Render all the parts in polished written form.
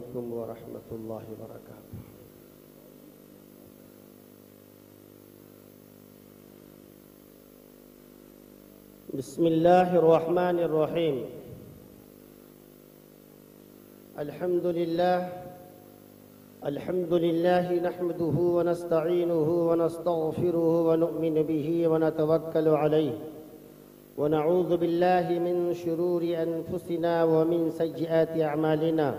अलैकुम व रहमतुल्लाहि व बरकातुहू। बिस्मिल्लाहिर रहमानिर रहीम। अल्हम्दुलिल्लाह नहमदुहु व नस्तईनुहु व नस्तगफिरुहु व नु'मिनु बिही व नतवक्कलु अलैहि व नऊज़ु बिल्लाहि मिन शुरूरि अनफुसिना व मिन सय्यिआति अअमालिना।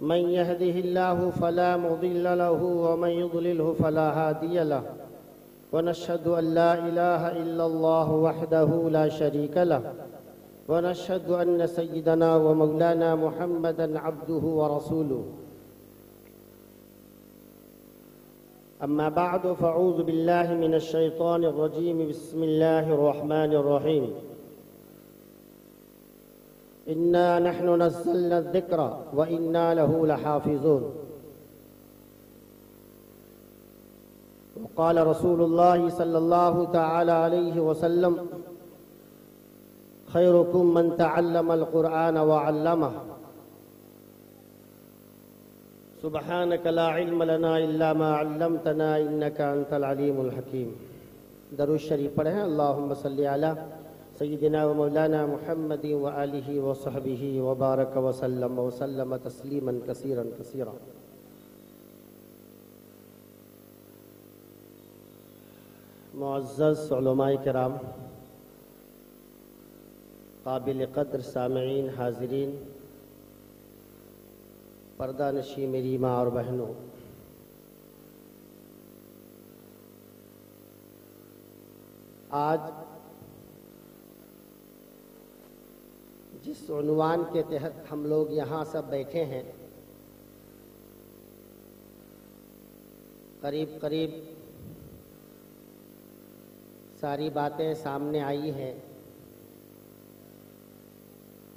मन यहदिहिल्लाहु फला मुदिल्ल लहु व मन युद्लिलहु फला हादिय लहु व नशहदु अन ला इलाहा इल्लल्लाहु वहदहु ला शरीक लहु व नशहदु अन्न सय्यिदना व मौलाना मुहम्मदन अब्दुहु व रसूलुहु। अम्मा बअद फ़अऊज़ु बिल्लाहि मिनश शैतानिर रजीम। बिस्मिल्लाहिर रहमानिर रहीम। इन्ना नहनु नज़्ज़लना ज़िक्र व इन्ना लहु लहाफ़िज़ून। क़ाल रसूलुल्लाहि सल्लल्लाहु तआला अलैहि वसल्लम खैरुकुम मन तअल्लमल क़ुरआन व अल्लमह। सुब्हानक ला इल्म लना इल्ला मा अल्लमतना इन्नका अंतल अलीमुल हकीम। दरूद शरीफ पढ़ें। अल्लाहुम्मा सल्लि अला सय्यिदिना व मौलाना मुहम्मदिन व आलिहि व सहबिहि व बारक व सल्लम तस्लीमन कसीरन कसीरा। मुअज़्ज़ज़ उलमाए किराम, काबिल क़द्र सामिईन, हाज़िरीन, पर्दा नशी मेरी माँ और बहनों, आज जिस उन्वान के तहत हम लोग यहाँ सब बैठे हैं, करीब करीब सारी बातें सामने आई हैं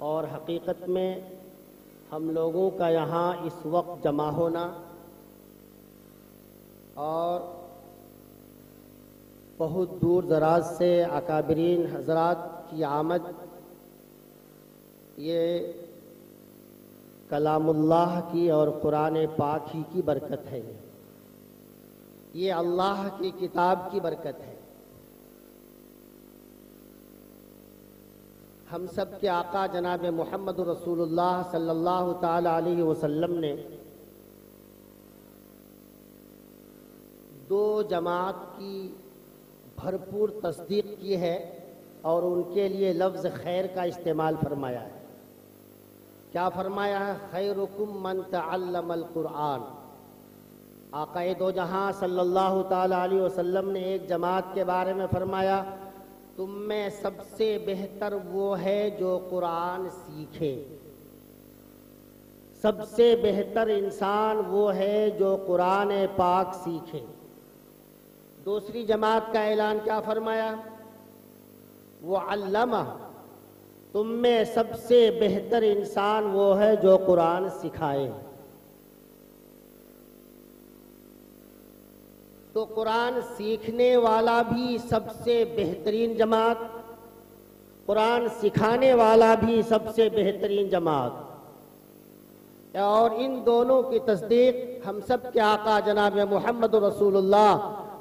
और हकीकत में हम लोगों का यहाँ इस वक्त जमा होना और बहुत दूर दराज से अकाबरीन हजरात की आमद, ये कलामुल्लाह की और कुरान पाक ही की बरकत है। ये अल्लाह की किताब की बरकत है। हम सब के आका जनाब मोहम्मद रसूलुल्लाह सल्लल्लाहु ताला अलैहि वसल्लम ने दो जमात की भरपूर तस्दीक की है और उनके लिए लफ्ज़ खैर का इस्तेमाल फरमाया है। क्या फरमाया है? खैरुकुम मन तअल्लमल क़ुरआन। आक़ाए दो जहां सल्लल्लाहु ताला अलैहि वसल्लम ने एक जमात के बारे में फरमाया, तुम में सबसे बेहतर वो है जो कुरान सीखे। सबसे बेहतर इंसान वो है जो कुरान पाक सीखे। दूसरी जमात का ऐलान क्या फरमाया? वो अल्लमा। तुम में सबसे बेहतर इंसान वो है जो कुरान सिखाए। तो कुरान सीखने वाला भी सबसे बेहतरीन जमात, कुरान सिखाने वाला भी सबसे बेहतरीन जमात। और इन दोनों की तस्दीक हम सब के आका जनाब मोहम्मद रसूलुल्लाह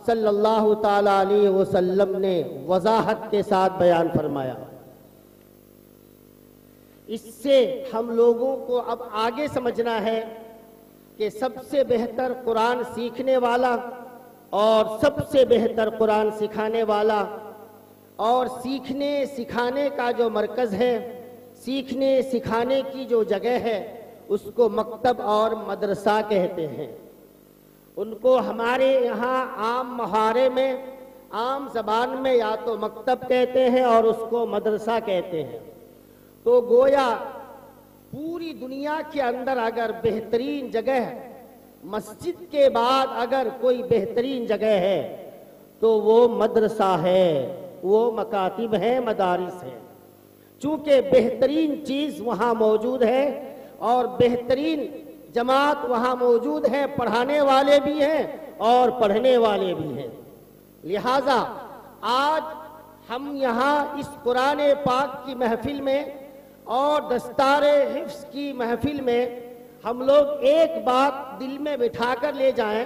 सल्लल्लाहु ताला अलैहि वसल्लम ने वजाहत के साथ बयान फरमाया। इससे हम लोगों को अब आगे समझना है कि सबसे बेहतर कुरान सीखने वाला और सबसे बेहतर कुरान सिखाने वाला, और सीखने सिखाने का जो मरकज़ है, सीखने सिखाने की जो जगह है, उसको मकतब और मदरसा कहते हैं। उनको हमारे यहाँ आम मुहारे में, आम ज़बान में या तो मकतब कहते हैं और उसको मदरसा कहते हैं। तो गोया पूरी दुनिया के अंदर अगर बेहतरीन जगह, मस्जिद के बाद अगर कोई बेहतरीन जगह है तो वो मदरसा है, वो मकातिब है, मदारिस है। चूँकि बेहतरीन चीज़ वहाँ मौजूद है और बेहतरीन जमात वहाँ मौजूद है, पढ़ाने वाले भी हैं और पढ़ने वाले भी हैं। लिहाजा आज हम यहाँ इस कुरान पाक की महफिल में और दस्तारे हिफ्ज़ की महफिल में हम लोग एक बात दिल में बिठा कर ले जाएं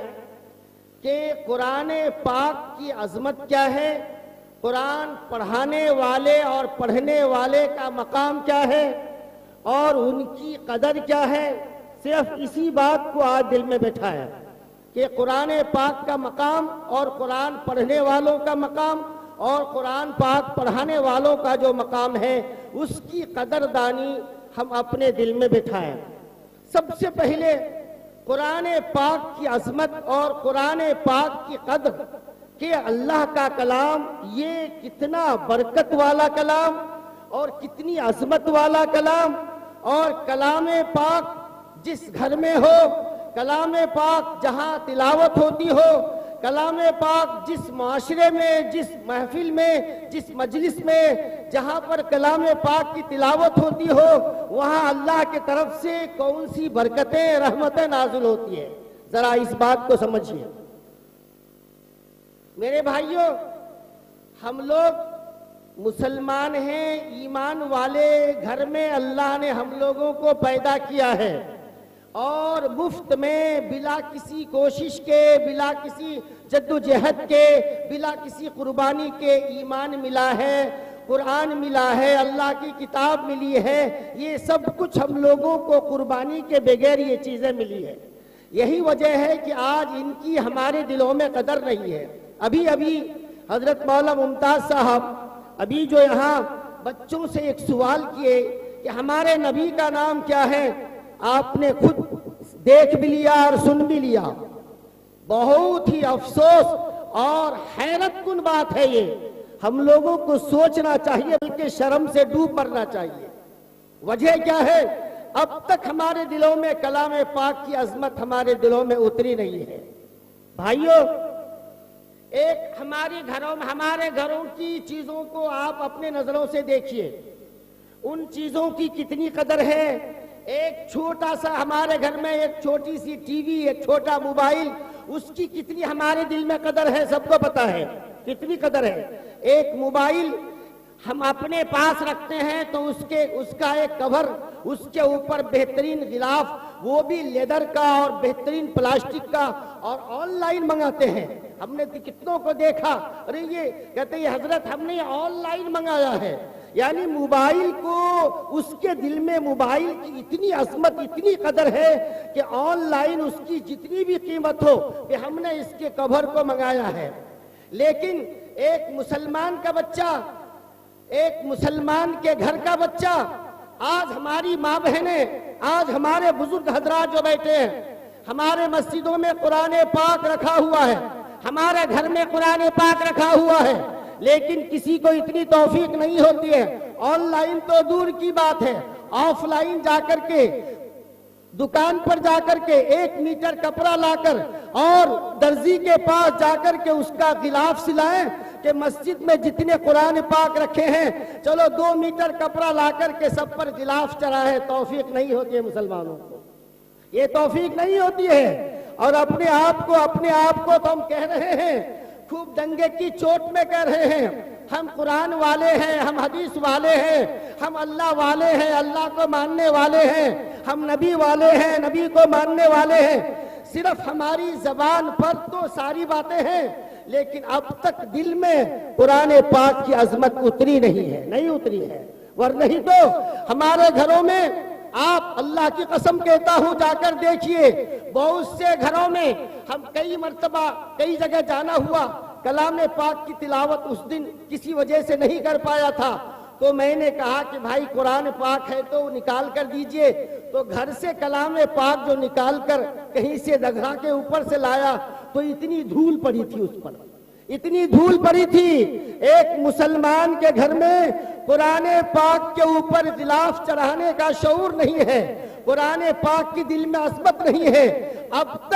कि कुरान पाक की अजमत क्या है, कुरान पढ़ाने वाले और पढ़ने वाले का मकाम क्या है और उनकी कदर क्या है। सिर्फ इसी बात को आज दिल में बिठाएं कि कुरान पाक का मकाम और कुरान पढ़ने वालों का मकाम और कुरान पाक पढ़ाने वालों का जो मकाम है उसकी कदरदानी हम अपने दिल में बिठाएं। सबसे पहले कुरान पाक की अजमत और कुरान पाक की कदर कि अल्लाह का कलाम ये कितना बरकत वाला कलाम और कितनी अजमत वाला कलाम, और कलाम पाक जिस घर में हो, कलाम पाक जहां तिलावत होती हो, कलाम पाक जिस माशरे में, जिस महफिल में, जिस मजलिस में जहां पर कलाम पाक की तिलावत होती हो, वहां अल्लाह की तरफ से कौन सी बरकतें, रहमतें नाज़िल होती है। जरा इस बात को समझिए मेरे भाइयों। हम लोग मुसलमान हैं, ईमान वाले घर में अल्लाह ने हम लोगों को पैदा किया है और मुफ्त में बिला किसी कोशिश के, बिला किसी जद्दोजहद के, बिला किसी कुर्बानी के ईमान मिला है, कुरान मिला है, अल्लाह की किताब मिली है। ये सब कुछ हम लोगों को कुर्बानी के बगैर ये चीजें मिली है। यही वजह है कि आज इनकी हमारे दिलों में कदर नहीं है। अभी अभी हजरत मौला मुमताज साहब अभी जो यहाँ बच्चों से एक सवाल किए कि हमारे नबी का नाम क्या है, आपने खुद देख भी लिया और सुन भी लिया। बहुत ही अफसोस और हैरत कुन बात है ये। हम लोगों को सोचना चाहिए, बल्कि शर्म से डूब मरना चाहिए। वजह क्या है? अब तक हमारे दिलों में कलाम पाक की अजमत हमारे दिलों में उतरी नहीं है। भाइयों, एक हमारे घरों की चीजों को आप अपने नजरों से देखिए, उन चीजों की कितनी कदर है। एक छोटा सा हमारे घर में एक छोटी सी टीवी, एक छोटा मोबाइल, उसकी कितनी हमारे दिल में कदर है, सबको पता है कितनी कदर है। एक मोबाइल हम अपने पास रखते हैं तो उसका एक कवर, उसके ऊपर बेहतरीन गिलाफ, वो भी लेदर का और बेहतरीन प्लास्टिक का, और ऑनलाइन मंगाते हैं। हमने कितनों को देखा, अरे ये कहते हैं हजरत हमने ऑनलाइन मंगाया है। यानी मोबाइल को, उसके दिल में मोबाइल की इतनी अजमत, इतनी कदर है कि ऑनलाइन उसकी जितनी भी कीमत हो कि हमने इसके कवर को मंगाया है। लेकिन एक मुसलमान का बच्चा, एक मुसलमान के घर का बच्चा, आज हमारी माँ बहनें, आज हमारे बुजुर्ग हजरात जो बैठे हैं, हमारे मस्जिदों में कुरान पाक रखा हुआ है, हमारे घर में कुरान पाक रखा हुआ है, लेकिन किसी को इतनी तौफीक नहीं होती है। ऑनलाइन तो दूर की बात है, ऑफलाइन जाकर के, दुकान पर जाकर के 1 मीटर कपड़ा लाकर और दर्जी के पास जाकर के उसका गिलाफ सिलाएं कि मस्जिद में जितने कुरान पाक रखे हैं, चलो 2 मीटर कपड़ा लाकर के सब पर गिलाफ चढ़ाए। तौफीक नहीं होती है मुसलमानों को, ये तौफीक नहीं होती है। और अपने आप को तो हम कह रहे हैं, खूब डंगे की चोट में कह रहे हैं, हम कुरान वाले हैं, हम हदीस वाले हैं, हम अल्लाह वाले हैं, अल्लाह को मानने वाले हैं, हम नबी वाले हैं, नबी को मानने वाले हैं। सिर्फ हमारी जबान पर तो सारी बातें हैं, लेकिन अब तक दिल में कुरान पाक की अजमत उतरी नहीं है, नहीं उतरी है। वरना ही तो हमारे घरों में, आप अल्लाह की कसम कहता हूं जाकर देखिए, बहुत से घरों में हम कई मर्तबा कई जगह जाना हुआ, कलाम पाक की तिलावत उस दिन किसी वजह से नहीं कर पाया था, तो मैंने कहा कि भाई कुरान पाक है तो निकाल कर दीजिए। तो घर से कलाम पाक जो निकाल कर कहीं से दघा के ऊपर से लाया तो इतनी धूल पड़ी थी उस पर, इतनी धूल पड़ी थी। एक मुसलमान के घर में कुरान पाक के ऊपर गिलाफ चढ़ाने का शऊर नहीं है, कुरान पाक की दिल में असमत नहीं है। अब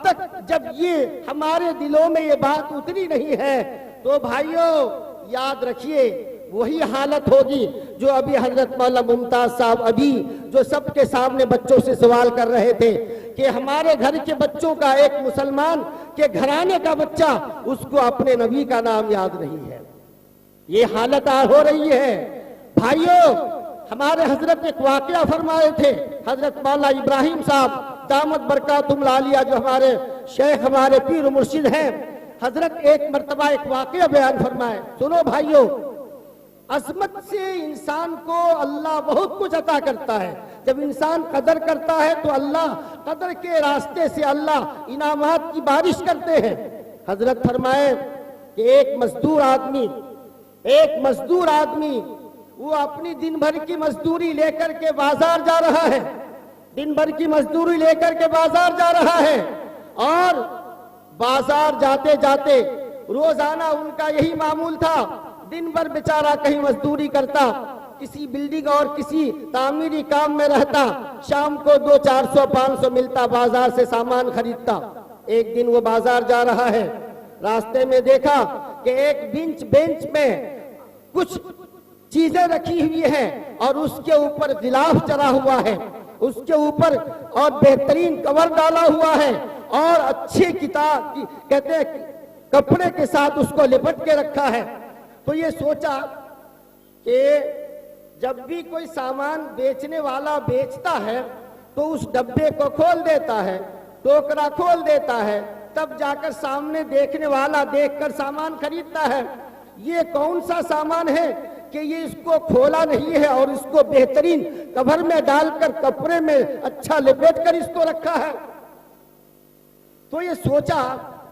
तक जब ये हमारे दिलों में ये बात उतरी नहीं है, तो भाइयों याद रखिए वही हालत होगी जो अभी हजरत मौला मुमताज साहब अभी जो सबके सामने बच्चों से सवाल कर रहे थे कि हमारे घर के बच्चों का, एक मुसलमान के घराने का बच्चा, उसको अपने नबी का नाम याद नहीं है। ये हालत हो रही है। भाइयों, हमारे हजरत एक वाकया फरमाए थे, हजरत मौला इब्राहिम साहब दामद बरकातुहुल आलिया, जो हमारे शेख, हमारे पीर मुर्शिद हैं, हजरत एक मर्तबा एक वाकया बयान फरमाए। सुनो भाइयों, अजमत से इंसान को अल्लाह बहुत कुछ अता करता है। जब इंसान कदर करता है तो अल्लाह कदर के रास्ते से अल्लाह इनामात की बारिश करते हैं। हजरत फरमाए कि एक मजदूर आदमी वो अपनी दिन भर की मजदूरी लेकर के बाजार जा रहा है, दिन भर की मजदूरी लेकर के बाजार जा रहा है, और बाजार जाते जाते रोजाना उनका यही मामूल था, दिन भर बेचारा कहीं मजदूरी करता, किसी बिल्डिंग और किसी तामीरी काम में रहता, शाम को 200-400-500 मिलता, बाजार से सामान खरीदता। एक दिन वो बाजार जा रहा है, रास्ते में देखा कि एक बेंच में कुछ चीजें रखी हुई हैं और उसके ऊपर गिलाफ चढ़ा हुआ है, उसके ऊपर और बेहतरीन कवर डाला हुआ है, और अच्छे किताब कहते हैं कपड़े के साथ उसको लिपट के रखा है। तो ये सोचा कि जब भी कोई सामान बेचने वाला बेचता है तो उस डब्बे को खोल देता है, टोकरा खोल देता है, तब जाकर सामने देखने वाला देखकर सामान खरीदता है। ये कौन सा सामान है कि ये इसको खोला नहीं है और इसको बेहतरीन कवर में डालकर कपड़े में अच्छा लिपेट कर इसको रखा है। तो ये सोचा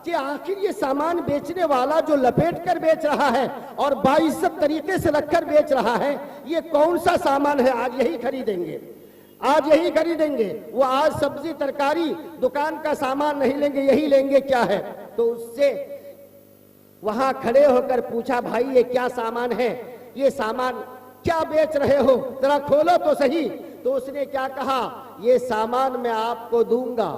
कि आखिर ये सामान बेचने वाला जो लपेट कर बेच रहा है और बाइज्जत तरीके से रखकर बेच रहा है, ये कौन सा सामान है, आज यही खरीदेंगे, आज यही खरीदेंगे। वो आज सब्जी तरकारी दुकान का सामान नहीं लेंगे, यही लेंगे। क्या है? तो उससे वहां खड़े होकर पूछा, भाई ये क्या सामान है, ये सामान क्या बेच रहे हो, जरा खोलो तो सही। तो उसने क्या कहा, ये सामान मैं आपको दूंगा,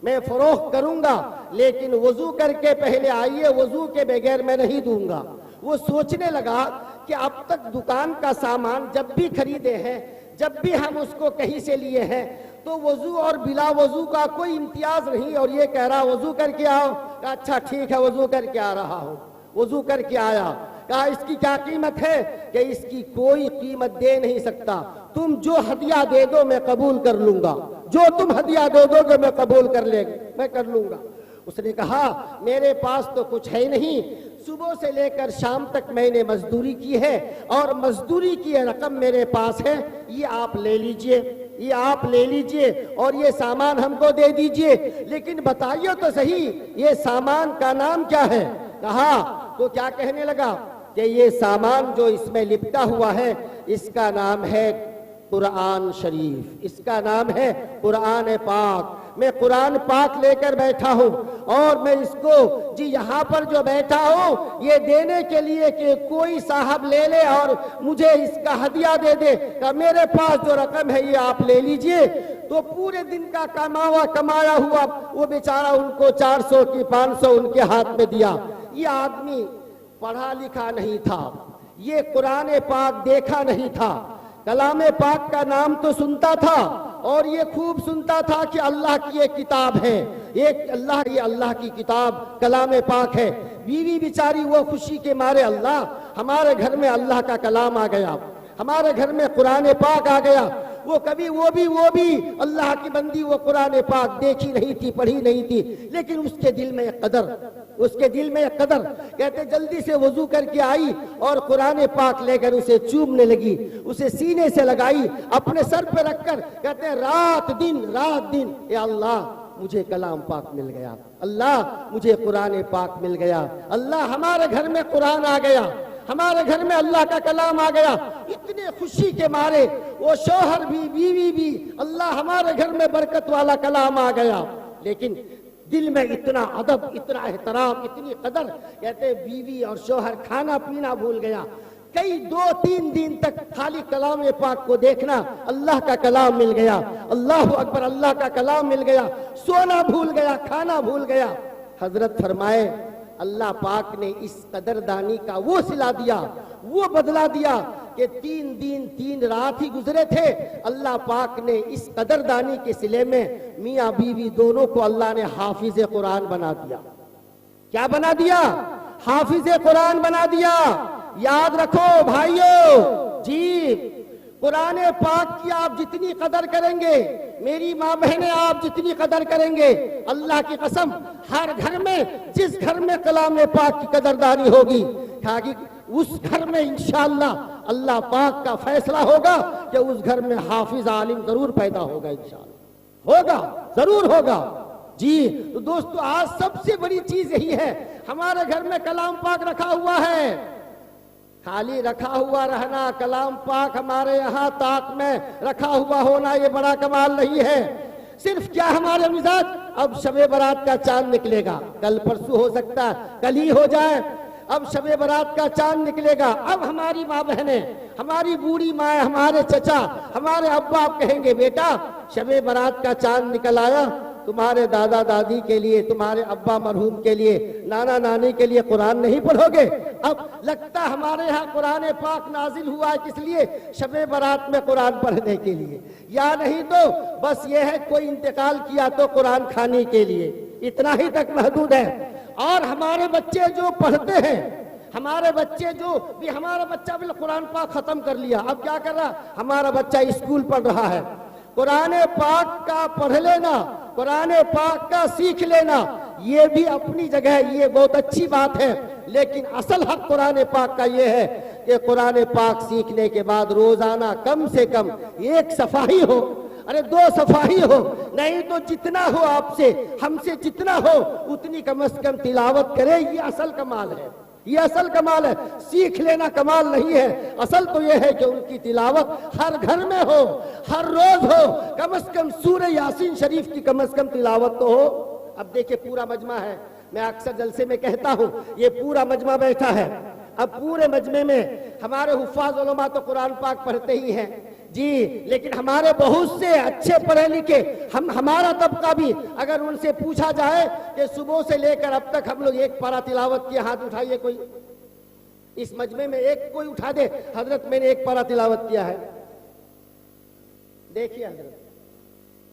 मैं फरोख्त करूंगा, लेकिन वजू करके पहले आइए, वजू के बगैर मैं नहीं दूंगा। वो सोचने लगा कि अब तक दुकान का सामान जब भी खरीदे हैं, जब भी हम उसको कहीं से लिए हैं, तो वजू और बिला वजू का कोई इम्तियाज नहीं, और ये कह रहा वजू करके आओ। कहा अच्छा ठीक है, वजू करके आ रहा हूं। वजू करके आया, कहा इसकी क्या कीमत है, कि इसकी कोई कीमत दे नहीं सकता, तुम जो हदिया दे दो मैं कबूल कर लूंगा, जो तुम हदिया दे दोगे मैं कबूल कर लूंगा। उसने कहा मेरे पास तो कुछ है नहीं, सुबह से लेकर शाम तक मैंने मजदूरी की है और मजदूरी की रकम मेरे पास है, ये आप ले लीजिए, ये आप ले लीजिए और ये सामान हमको दे दीजिए, लेकिन बताइए तो सही ये सामान का नाम क्या है। कहा तो क्या कहने लगा कि ये सामान जो इसमें लिपटा हुआ है इसका नाम है कुरान शरीफ, इसका नाम है कुरान पाक। मैं कुरान पाक लेकर बैठा हूँ और मैं इसको जी यहाँ पर जो बैठा हूँ ये देने के लिए कि कोई साहब ले ले और मुझे इसका हदिया दे दे, कि मेरे पास जो रकम है ये आप ले लीजिए। तो पूरे दिन का कमाया हुआ वो बेचारा उनको 400 की 500 उनके हाथ में दिया। ये आदमी पढ़ा लिखा नहीं था, ये कुरान पाक देखा नहीं था, कलाम पाक का नाम तो सुनता था और ये खूब सुनता था कि अल्लाह की एक किताब है, ये अल्लाह की किताब कलाम पाक है। बीवी बेचारी वो खुशी के मारे, अल्लाह हमारे घर में अल्लाह का कलाम आ गया, हमारे घर में कुरान पाक आ गया। वो कभी वो भी अल्लाह की बंदी वो कुरान पाक देखी नहीं थी, पढ़ी नहीं थी, लेकिन उसके दिल में एक कदर, कहते जल्दी से वजू करके आई और कुरान पाक लेकर उसे चूमने लगी, उसे सीने से लगाई, अपने सर पे रखकर कहते रात दिन या अल्लाह मुझे कलाम पाक मिल गया, अल्लाह मुझे कुरान पाक मिल गया, अल्लाह हमारे घर में कुरान आ गया, हमारे घर में अल्लाह का कलाम आ गया। इतने खुशी के मारे वो शौहर भी बीवी भी, अल्लाह हमारे घर में बरकत वाला कलाम आ गया, लेकिन दिल में इतना अदब, इतना एहतराम, इतनी कदर, कहते बीवी और शौहर खाना पीना भूल गया। कई 2-3 दिन तक खाली कलाम पाक को देखना, अल्लाह का कलाम मिल गया, अल्लाह अकबर, अल्लाह का कलाम मिल गया, सोना भूल गया, खाना भूल गया। हजरत फरमाए अल्लाह पाक ने इस कदरदानी का वो सिला दिया, वो बदला दिया कि 3 दिन 3 रात ही गुजरे थे, अल्लाह पाक ने इस कदरदानी के सिले में मियाँ बीवी दोनों को अल्लाह ने हाफिज कुरान बना दिया। क्या बना दिया? हाफिज कुरान बना दिया। याद रखो भाइयों जी, कुरान पाक की आप जितनी कदर करेंगे, मेरी माँ बहनें आप जितनी कदर करेंगे, अल्लाह की कसम हर घर में, जिस घर में कलाम पाक की कदरदानी होगी, ताकि उस घर में इंशाअल्लाह अल्लाह पाक का फैसला होगा कि उस घर में हाफिज आलिम जरूर पैदा होगा, इंशाअल्लाह होगा, जरूर होगा। जी तो दोस्तों, आज सबसे बड़ी चीज यही है, हमारे घर में कलाम पाक रखा हुआ है। खाली रखा हुआ रहना, कलाम पाक हमारे यहाँ ताक में रखा हुआ होना, ये बड़ा कमाल नहीं है। सिर्फ क्या हमारे मिजाज, अब शबे बारात का चांद निकलेगा, कल परसों हो सकता है, कल ही हो जाए, अब शबे बारात का चांद निकलेगा। अब हमारी माँ बहनें, हमारी बूढ़ी माँ, हमारे चचा, हमारे अब्बा आप कहेंगे बेटा शबे बारात का चांद निकल आया, तुम्हारे दादा दादी के लिए, तुम्हारे अब्बा मरहूम के लिए, नाना नानी के लिए कुरान नहीं पढ़ोगे। अब लगता हमारे यहाँ कुरान पाक नाजिल हुआ है किस लिए? शबे बारात में कुरान पढ़ने के लिए, या नहीं तो बस ये है कोई इंतकाल किया तो कुरान खाने के लिए, इतना ही तक महदूद है। और हमारे बच्चे जो पढ़ते हैं, हमारे बच्चे जो भी, हमारा बच्चा भी कुरान पाक खत्म कर लिया, अब क्या कर रहा, हमारा बच्चा स्कूल पढ़ रहा है, कुरान पाक का पढ़ लेना, कुरान पाक का सीख लेना, ये भी अपनी जगह ये बहुत अच्छी बात है। लेकिन असल हक कुरान पाक का ये है कि कुरान पाक सीखने के बाद रोजाना कम से कम एक सफा ही हो, अरे 2 सफा ही हो, नहीं तो जितना हो आपसे, हमसे जितना हो उतनी कम से कम तिलावत करे, ये असल कमाल है, ये असल कमाल है। सीख लेना कमाल नहीं है, असल तो ये है कि उनकी तिलावत हर घर में हो, हर रोज हो, कम से कम सूरह यासीन शरीफ की कम से कम तिलावत तो हो। अब देखिए पूरा मजमा है, मैं अक्सर जलसे में कहता हूँ ये पूरा मजमा बैठा है, अब पूरे मजमे में हमारे हुफ्फाज उलमा तो कुरान पाक पढ़ते ही हैं जी, लेकिन हमारे बहुत से अच्छे पढ़े लिखे, हमारा तबका भी, अगर उनसे पूछा जाए कि सुबह से लेकर अब तक हम लोग एक पारा तिलावत किया, हाथ उठाइए कोई, इस मजमे में एक कोई उठा दे, हजरत मैंने एक पारा तिलावत किया है। देखिए हजरत,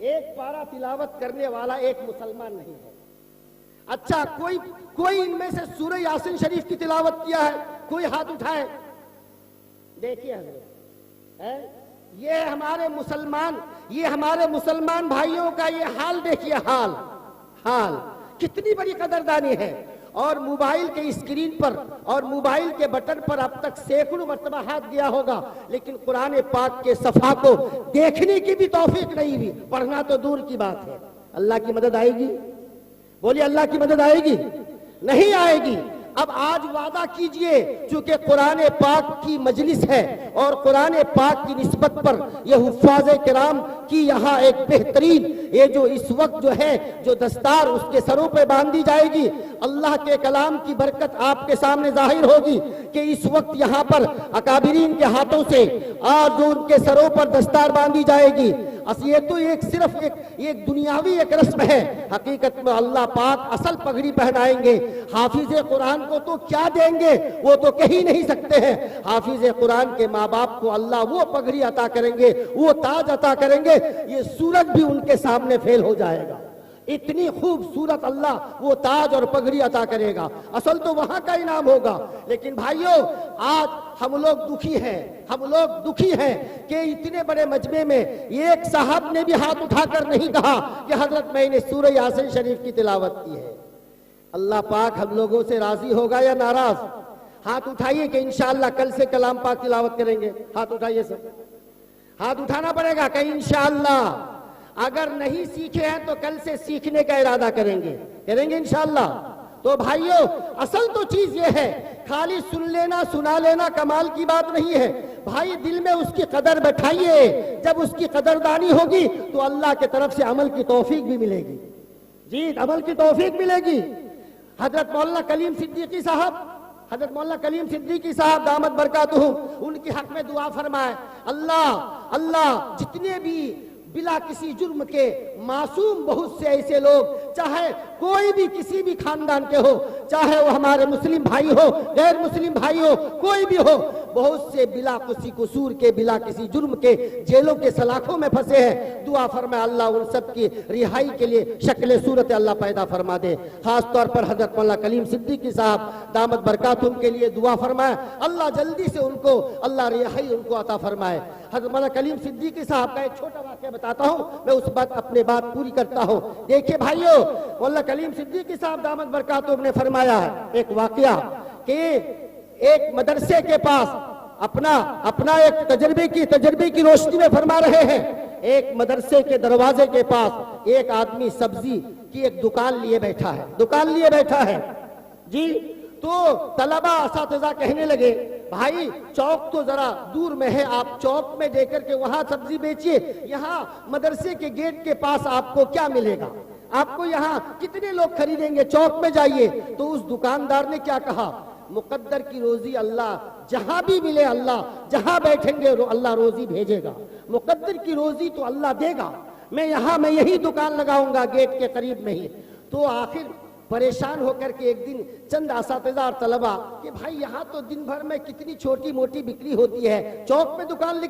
एक पारा तिलावत करने वाला एक मुसलमान नहीं है। अच्छा, कोई इनमें से सूरह यासीन शरीफ की तिलावत किया है? कोई हाथ उठाए। देखिए हजरत, ये हमारे मुसलमान भाइयों का ये हाल देखिए, हाल कितनी बड़ी कदरदानी है। और मोबाइल के स्क्रीन पर और मोबाइल के बटन पर अब तक सैकड़ों मरतबा हाथ गया होगा, लेकिन कुरान पाक के सफा को देखने की भी तौफीक नहीं हुई, पढ़ना तो दूर की बात है। अल्लाह की मदद आएगी? बोलिए अल्लाह की मदद आएगी? नहीं आएगी। अब आज वादा कीजिए, चूंकि कुरान पाक की मजलिस है और कुरान पाक की निस्बत पर यह हुफ्फाज़ किराम की यहाँ एक बेहतरीन, ये जो इस वक्त जो है जो दस्तार उसके सरों पे बांधी जाएगी, अल्लाह के कलाम की बरकत आपके सामने जाहिर होगी कि इस वक्त यहाँ पर अकाबिरीन के हाथों से आज जो उनके सरों पर दस्तार बांधी जाएगी, ये तो सिर्फ एक दुनियावी एक रस्म है। हकीकत में अल्लाह पाक असल पगड़ी पहनाएंगे। हाफिज कुरान को तो क्या देंगे, वो तो कह ही नहीं सकते हैं। हाफिज कुरान के माँ बाप को अल्लाह वो पगड़ी अता करेंगे, वो ताज अता करेंगे, ये सूरज भी उनके सामने फेल हो जाएगा। इतनी खूबसूरत अल्लाह वो ताज और पगड़ी अता करेगा, असल तो वहां का इनाम होगा। लेकिन भाइयों, आज हम लोग दुखी हैं कि इतने बड़े मजमे में एक साहब ने भी हाथ उठाकर नहीं कहा कि हजरत मैंने सूरह यासीन शरीफ की तिलावत की है। अल्लाह पाक हम लोगों से राजी होगा या नाराज? हाथ उठाइए कि इंशाअल्लाह कल से कलाम पाक तिलावत करेंगे। हाथ उठाइए सब, हाथ उठाना पड़ेगा कि इंशाअल्लाह। अगर नहीं सीखे हैं तो कल से सीखने का इरादा करेंगे इंशाअल्लाह। तो भाइयों, असल तो चीज ये है, खाली सुन लेना सुना लेना कमाल की बात नहीं है भाई, दिल में उसकी कदर बैठाइए। जब उसकी कदरदानी होगी तो अल्लाह की तरफ से अमल की तौफीक भी मिलेगी जी, अमल की तौफीक मिलेगी। हजरत मौलाना कलीम सिद्दीकी साहब दामत बरकातुहू, उनके हक में दुआ फरमाए, अल्लाह जितने भी बिला किसी जुर्म के मासूम बहुत से ऐसे लोग, चाहे कोई भी किसी भी खानदान के हो, चाहे वो हमारे मुस्लिम भाई हो, गैर मुस्लिम भाई हो, कोई भी हो, बहुत से बिला किसी कसूर के, बिला किसी जुर्म के जेलों के सलाखों में फंसे हैं। दुआ फरमाए अल्लाह उन सब की रिहाई के लिए शक्ल सूरत अल्लाह पैदा फरमा दे। खास तौर पर हजरत मौलाना कलीम सिद्दीकी साहब दामत बरकातुहुम के लिए दुआ फरमाए, अल्लाह जल्दी से उनको अल्लाह रिहाई उनको अता फरमाए। हजरत मौलाना कलीम सिद्दीकी साहब का एक छोटा वाक़या बताता हूँ, मैं उस अपने बात पूरी करता हूँ। देखिए भाइयों, मौलाना कलीम सिद्दीकी साहब दामत बरकातुहुम ने फरमाया है एक वाक़या कि एक मदरसे के पास अपना एक तजर्बे की रोशनी में फरमा रहे हैं, एक मदरसे के दरवाजे के पास एक आदमी सब्जी की एक दुकान लिए बैठा है जी। तो तलबा असातिज़ा कहने लगे, भाई चौक तो जरा दूर में है, आप चौक में देकर के वहां सब्जी बेचिए, यहाँ मदरसे के गेट के पास आपको क्या मिलेगा, आपको यहाँ कितने लोग खरीदेंगे, चौक में जाइए। तो उस दुकानदार ने क्या कहा, मुकद्दर की रोजी अल्लाह जहां भी मिले, अल्लाह जहां बैठेंगे अल्लाह रोजी भेजेगा, मुकद्दर की रोजी तो अल्लाह देगा, मैं यही दुकान लगाऊंगा गेट के करीब में ही। तो आखिर परेशान होकर के एक दिन चंद असातिज़ा और तलबा कि भाई यहाँ तो दिन भर में कितनी छोटी मोटी बिक्री होती है, चौक में दुकान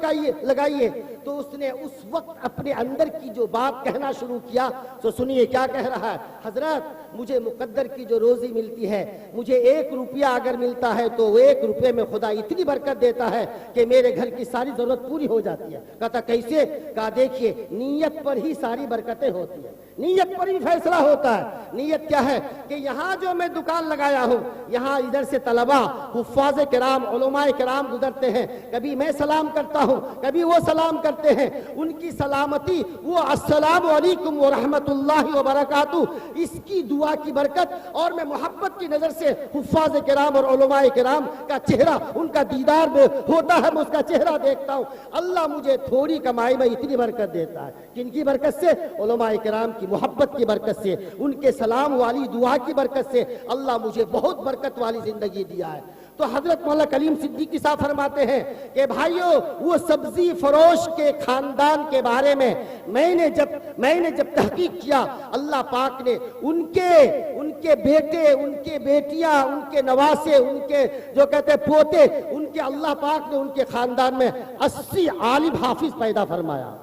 लगाइए। तो उसने उस वक्त अपने अंदर की जो बात कहना शुरू किया, तो सुनिए क्या कह रहा है, हजरत मुझे मुकद्दर की जो रोजी मिलती है, मुझे 1 रुपया अगर मिलता है तो 1 रुपये में खुदा इतनी बरकत देता है कि मेरे घर की सारी जरूरत पूरी हो जाती है। कहता कैसे? कहा देखिए, नीयत पर ही सारी बरकतें होती है, नीयत पर ही फैसला होता है। नीयत क्या है कि यहाँ जो मैं दुकान लगाया हूँ, यहाँ इधर से तलबा, हुफ्फाज़ किराम, उलमाए किराम गुजरते हैं, कभी मैं सलाम करता हूँ, कभी वो सलाम करते हैं, उनकी सलामती वो अस्सलामु अलैकुम व रहमतुल्लाहि व बरकातुहू, इसकी दुआ की बरकत, और मैं मोहब्बत की नजर से हुफ्फाज़ किराम और उलमाए किराम का चेहरा, उनका दीदार में होता है, मैं उसका चेहरा देखता हूँ, अल्लाह मुझे थोड़ी कमाई में इतनी बरकत देता है। किनकी बरकत से? उलमाए किराम की मोहब्बत की बरकत से, उनके सलाम वाली दुआ की बरकत से अल्लाह मुझे बहुत बरकत वाली जिंदगी दिया है। तो हजरत मौलाना कलीम सिद्दीकी साहब फरमाते हैं कि भाइयों, वो सब्जी फरोश के खानदान के बारे में मैंने जब तहकीक किया, अल्लाह पाक ने उनके बेटे, उनके बेटियां, उनके नवासे, उनके जो कहते हैं पोते, उनके अल्लाह पाक ने उनके खानदान में 80 आलिम हाफिज पैदा फरमाया।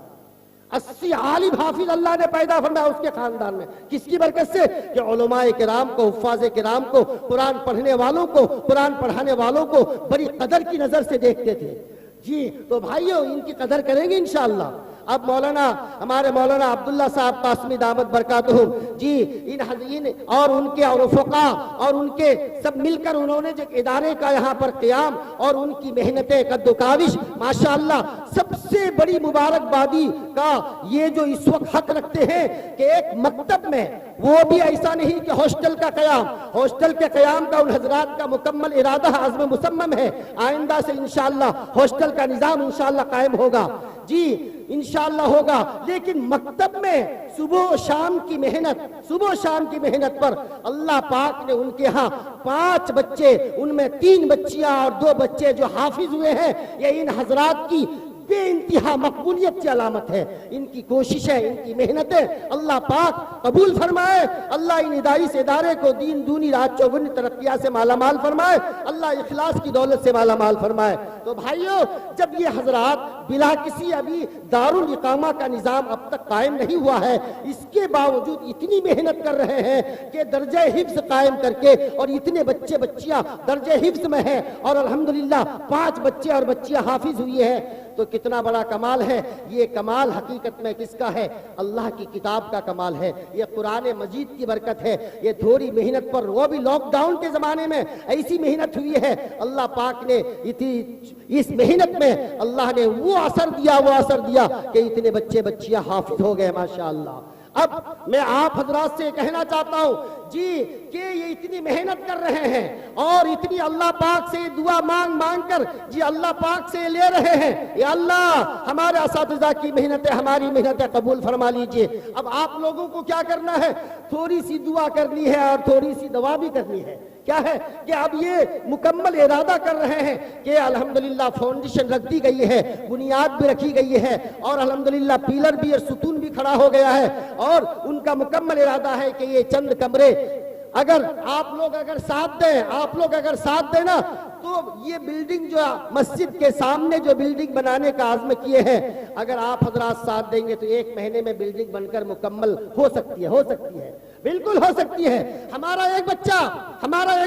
80 आलिम हाफिज अल्लाह ने पैदा फरमाया उसके खानदान में। किसकी बरकत से? कि उलमाए किराम को, हुफ्फाज़े किराम को, कुरान पढ़ने वालों को, कुरान पढ़ाने वालों को बड़ी कदर की नजर से देखते थे जी। तो भाइयों, इनकी कदर करेंगे इंशाअल्लाह। अब हमारे मौलाना अब्दुल्ला साहब कासमी दामत बरकातुहुम जी, इन और उनके रुफ़क़ा और उनके सब मिलकर उन्होंने जो इदारे का यहाँ पर क़याम और उनकी मेहनतें कद्दुकाविश, माशाअल्लाह, सबसे बड़ी मुबारकबादी का ये जो इस वक्त हक रखते हैं कि एक मकतब में, वो भी ऐसा नहीं कि हॉस्टल का क़याम, हॉस्टल के क़याम का उन हजरात का मुकम्मल इरादा अज़्म मुसम्मम है, आइंदा से इंशाअल्लाह हॉस्टल का निज़ाम इंशाअल्लाह कायम होगा जी, इंशाअल्लाह होगा। लेकिन मकतब में सुबह शाम की मेहनत पर अल्लाह पाक ने उनके यहाँ 5 बच्चे, उनमें 3 बच्चियां और 2 बच्चे जो हाफिज हुए हैं, ये इन हजरात की बेइंतहा मकबूलियत की अलामत है। इनकी कोशिशें, इनकी मेहनतें अल्लाह पाक कबूल फरमाए। अल्लाह इन इस इदारे को दीन दूनी रात चौगुनी तरक्कियां से मालामाल फरमाए। अल्लाह इखलास की दौलत से मालामाल फरमाए। तो भाइयों, जब ये हजरात बिला किसी अभी दारुल इकामा का निज़ाम अब तक कायम नहीं हुआ है, इसके बावजूद इतनी मेहनत कर रहे हैं कि दर्जे हिफ्ज़ कायम करके, और इतने बच्चे बच्चियां दर्जे हिफ्ज़ में हैं, और अल्हम्दुलिल्लाह 5 बच्चे और बच्चियां हाफिज हुई है। तो कितना बड़ा कमाल है। ये कमाल हकीकत में किसका है? अल्लाह की किताब का कमाल है, ये कुरान मजीद की बरकत है। ये थोड़ी मेहनत पर, वो भी लॉकडाउन के ज़माने में ऐसी मेहनत हुई है, अल्लाह पाक ने इस मेहनत में अल्लाह ने वो असर दिया कि इतने बच्चे बच्चियां हाफिज हो गए माशाअल्लाह। अब मैं आप हजरात से कहना चाहता हूँ जी कि ये इतनी मेहनत कर रहे हैं और इतनी अल्लाह पाक से दुआ मांग कर जी अल्लाह पाक से ले रहे हैं, या अल्लाह हमारे असातिज़ा की मेहनतें, हमारी मेहनतें कबूल फरमा लीजिए। अब आप लोगों को क्या करना है? थोड़ी सी दुआ करनी है और थोड़ी सी दवा भी करनी है। क्या है कि अब ये मुकम्मल इरादा कर रहे हैं कि अल्हम्दुलिल्लाह फाउंडेशन रख दी गई है, बुनियाद भी रखी गई है और अल्हम्दुलिल्लाह पिलर भी और सुतून भी खड़ा हो गया है और उनका मुकम्मल इरादा है कि ये चंद कमरे अगर आप लोग अगर साथ दें ना तो ये बिल्डिंग जो मस्जिद के सामने जो बिल्डिंग बनाने का आज़म किए हैं, अगर आप हजरात साथ देंगे तो 1 महीने में बिल्डिंग बनकर मुकम्मल हो सकती है, बिल्कुल हो सकती है। हमारा एक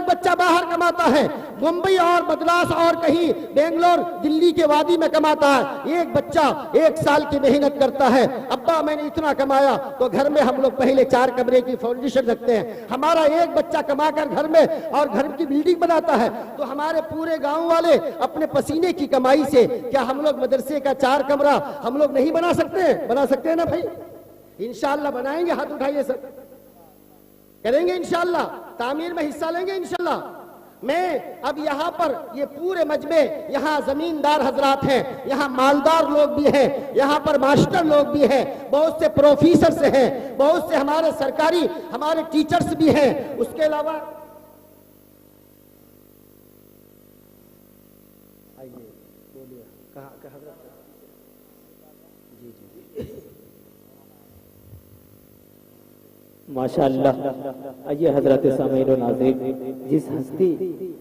बच्चा बाहर कमाता है, मुंबई और मद्रास और कहीं बेंगलोर दिल्ली के वादी में कमाता है। एक बच्चा 1 साल की मेहनत करता है, अब्बा मैंने इतना कमाया, तो घर में हम लोग पहले 4 कमरे की फाउंडेशन रखते हैं। हमारा एक बच्चा कमाकर घर में और घर की बिल्डिंग बनाता है, तो हमारे पूरे गांव वाले अपने पसीने की कमाई से क्या हम लोग मदरसे का 4 कमरा हम लोग नहीं बना सकते हैं ना भाई? इंशाअल्लाह बनाएंगे, हाथ उठाइए सब, करेंगे इंशाअल्लाह, तामीर में हिस्सा लेंगे इंशाअल्लाह। मैं अब यहाँ पर ये पूरे मजमे, यहाँ जमींदार हजरात हैं, यहाँ मालदार लोग भी हैं, यहाँ पर मास्टर लोग भी हैं, बहुत से प्रोफेसर से हैं, बहुत से हमारे सरकारी हमारे टीचर्स भी हैं। उसके अलावा आइए बोलिए, कहाँ हजरत जी माशाअल्लाह। आइए हजरत सामीर और नाज़रीन, जिस हस्ती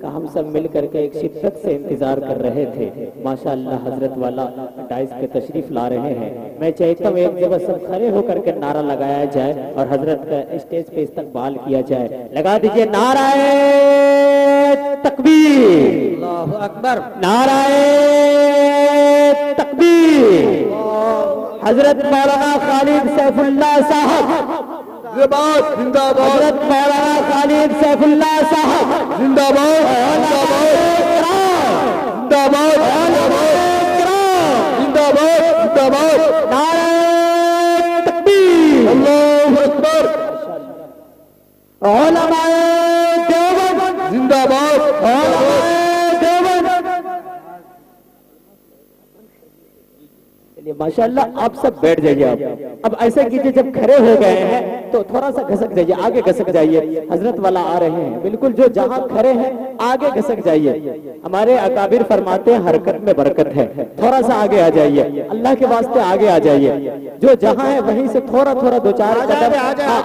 का हम सब मिल करके एक शिद्दत से इंतजार कर रहे थे, माशाअल्लाह हजरत वाला डाइस पे तशरीफ ला रहे हैं। मैं चाहता हूँ एक जगह सब खड़े होकर के नारा लगाया जाए और हजरत का स्टेज पे इस्तकबाल किया जाए। लगा दीजिए नाराए तकबीर, अल्लाहु अकबर, नाराए तकबीर। हजरत मौलाना खालिद सैफुल्लाह साहब जिंदाबाद, हजरत मौलाना खालिद सैफुल्लाह साहब जिंदाबाद, जिंदाबाद, जिंदाबाद, नारे तकबीर, अल्लाहु अकबर, उलमाए देवबंद जिंदाबाद, उलमाए देवबंद। माशाअल्लाह आप सब बैठ जाइए। अब ऐसे कीजिए, जब खड़े हो गए हैं तो थोड़ा सा घसक जाइए, आगे घसक जाइए। हजरत वाला आ रहे हैं, बिल्कुल जो जहां खड़े हैं आगे घसक जाइए। हमारे अकाबिर फरमाते हैं हरकत में बरकत है, थोड़ा सा आगे आ जाइए, अल्लाह के वास्ते आगे आ जाइए। जो जहां है वहीं से थोड़ा 2-4 कदम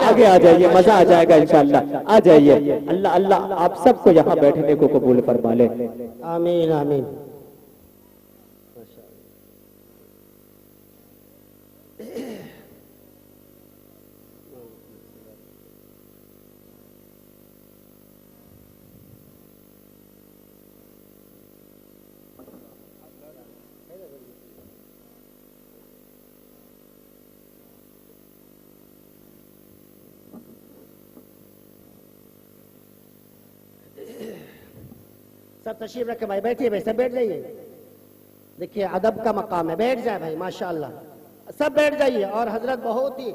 आगे आ जाइए, मजा आ जाएगा इंशाअल्लाह। आ जाइए। अल्लाह अल्लाह आप सबको यहाँ बैठने को कबूल फरमा ले। आमीन आमीन। सब तशरीफ रखे भाई, बैठिए भाई, सब बैठ जाइए। देखिए अदब का मकाम है, बैठ जाए भाई, माशाअल्लाह सब बैठ जाइए। और हजरत बहुत ही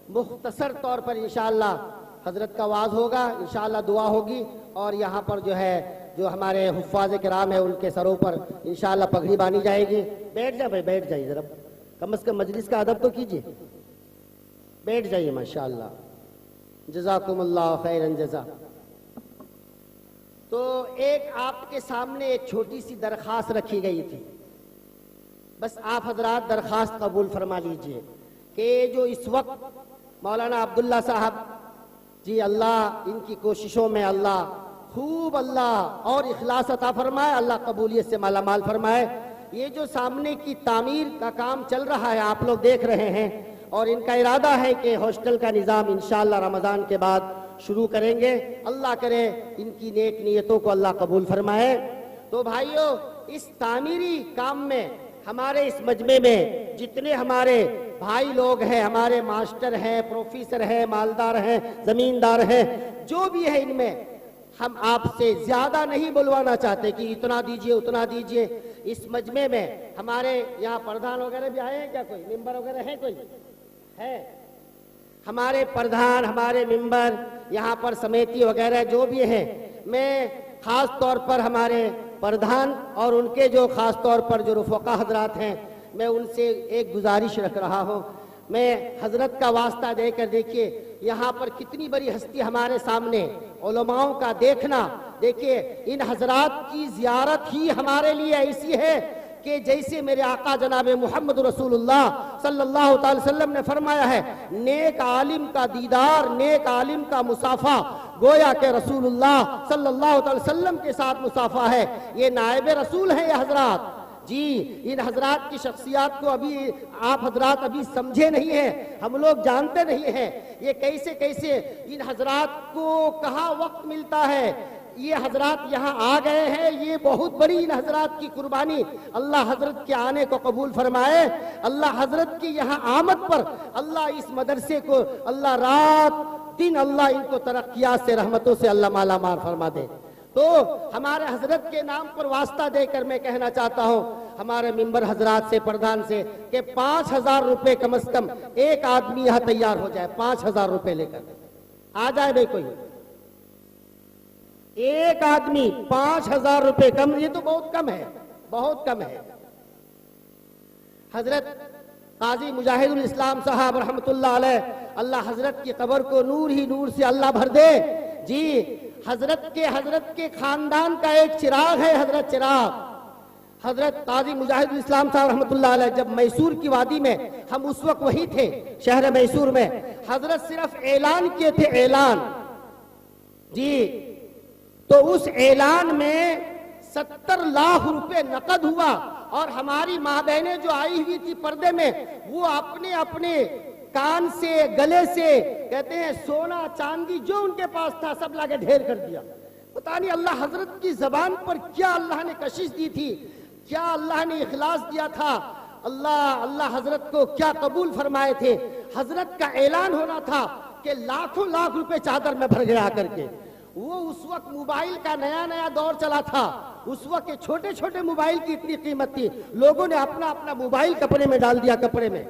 मुख्तसर तौर पर इंशाअल्लाह हजरत का वाज होगा, इंशाअल्लाह दुआ होगी और यहाँ पर जो है जो हमारे हुफ्फाज़ किराम है उनके सरों पर इंशाअल्लाह पगड़ी बांधी जाएगी। बैठ जाए भाई, बैठ जाइए जरा, कम से कम मजलिस का अदब तो कीजिए, बैठ जाइए माशाअल्लाह। जज़ाकुमुल्लाह खैरन जज़ा। तो एक आपके सामने एक छोटी सी दरख्वास्त रखी गई थी, बस आप हजरात दरख्वास्त कबूल फरमा लीजिए कि जो इस वक्त मौलाना अब्दुल्ला साहब जी, अल्लाह इनकी कोशिशों में अल्लाह खूब अल्लाह और इखलास अता फरमाए, अल्लाह कबूलियत से मालामाल फरमाए। ये जो सामने की तामीर का काम चल रहा है आप लोग देख रहे हैं और इनका इरादा है कि हॉस्टल का निज़ाम इंशाअल्लाह रमज़ान के बाद शुरू करेंगे। अल्लाह करे इनकी नेक नियतों को अल्लाह कबूल फरमाए। तो भाइयों, इस तामीरी काम में हमारे इस मजमे में जितने हमारे भाई लोग हैं, हमारे मास्टर हैं, प्रोफेसर हैं, मालदार हैं, जमींदार हैं, जो भी है, इनमें हम आपसे ज्यादा नहीं बुलवाना चाहते कि इतना दीजिए उतना दीजिए। इस मजमे में हमारे यहाँ प्रधान वगैरह भी आए हैं क्या? कोई मेंबर वगैरह है? कोई है? हमारे प्रधान, हमारे मेंबर, यहाँ पर समिति वगैरह जो भी हैं, मैं खास तौर पर हमारे प्रधान और उनके जो खास तौर पर जो रुफ़क़ा हजरात हैं, मैं उनसे एक गुजारिश रख रहा हूँ। मैं हजरत का वास्ता देकर, देखिए यहाँ पर कितनी बड़ी हस्ती हमारे सामने, उलमाओं का देखना देखिए इन हजरात की जियारत ही हमारे लिए ऐसी है कि जैसे मेरे आका जनाब मोहम्मद रसूलुल्लाह सल्लल्लाहु अलैहि वसल्लम ने फरमाया है, नेक आलिम का दीदार, नेक आलिम का मुसाफा गोया के रसूलुल्लाह सल्लल्लाहु अलैहि वसल्लम के साथ मुसाफा है। ये नायब रसूल है ये हजरात जी। इन हजरात की शख्सियत को अभी आप हजरात अभी समझे नहीं हैं, हम लोग जानते नहीं हैं ये कैसे कैसे इन हजरात को कहाँ वक्त मिलता है। ये हजरात यहाँ आ गए हैं, ये बहुत बड़ी इन हजरात की कुर्बानी। अल्लाह हजरत के आने को कबूल फरमाए। अल्लाह हजरत की यहाँ आमद पर अल्लाह इस मदरसे को अल्लाह रात दिन अल्लाह इनको तरक्कियात से रहमतों से अल्लाह माला मार फरमा दे। तो हमारे हजरत के नाम पर वास्ता देकर मैं कहना चाहता हूँ हमारे मिंबर हजरात से, प्रधान से कि 5,000 रुपए कम से कम एक आदमी यहाँ तैयार हो जाए, 5,000 रुपए लेकर आ जाए भाई कोई एक आदमी। 5,000 रुपए कम, ये तो बहुत कम है, बहुत कम है। हजरत काजी मुजाहिदुल इस्लाम साहब रहमतुल्लाह अलैह, अल्लाह हजरत की कब्र को नूर ही नूर से अल्लाह भर दे जी। हजरत के खानदान का एक चिराग है, हजरत चिराग। हजरत काजी मुजाहिदुल इस्लाम साहब रहमतुल्लाह अलैह जब मैसूर की वादी में, हम उस वक्त वही थे शहर मैसूर में, हजरत सिर्फ ऐलान किए थे, ऐलान जी। तो उस ऐलान में 70 लाख रुपए नकद हुआ और हमारी माँ बहनें जो आई हुई थी पर्दे में, वो अपने अपने कान से, गले से, कहते हैं सोना चांदी जो उनके पास था सब लाके ढेर कर दिया। पता नहीं अल्लाह हजरत की जबान पर क्या अल्लाह ने कशिश दी थी, क्या अल्लाह ने इखलास दिया था, अल्लाह हजरत को क्या कबूल फरमाए थे। हजरत का ऐलान होना था कि लाखों लाख रुपए चादर में भर गया करके। वो उस वक्त मोबाइल का नया नया दौर चला था, उस वक्त के छोटे छोटे मोबाइल की इतनी कीमत थी, लोगों ने अपना अपना मोबाइल कपड़े में डाल दिया, कपड़े में